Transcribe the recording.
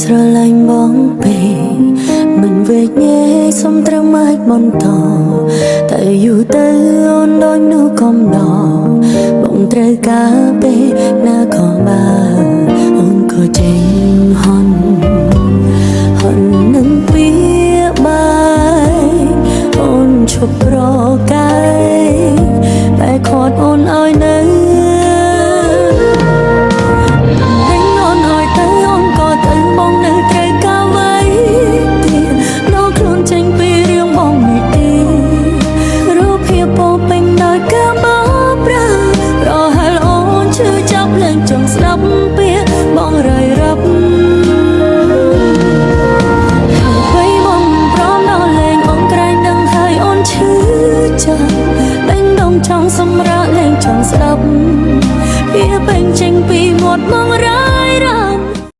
ស្រឡាញ់បងពេកមិនវេកញែកសុំត្រឹមអាចបន្តតែយូរទៅអូនដូចនោះកំណត់បងត្រូវការពេលណាក៏បានអូនក៏ចេញហន់នឹងវាបាយអូនឈប់ប្រកាយតែខាត់អូនឲ្យនៅចង់ស្ដាប់ពាក្យបងរាយរាប់ហើយបងព្រមដល់លេងអូនក្រែងដឹងហើយអូនឈឺចាំបេញដងចង់សម្រាប់លេងចង់ស្ដាប់ពាក្យពេញចេញពីមាត់បង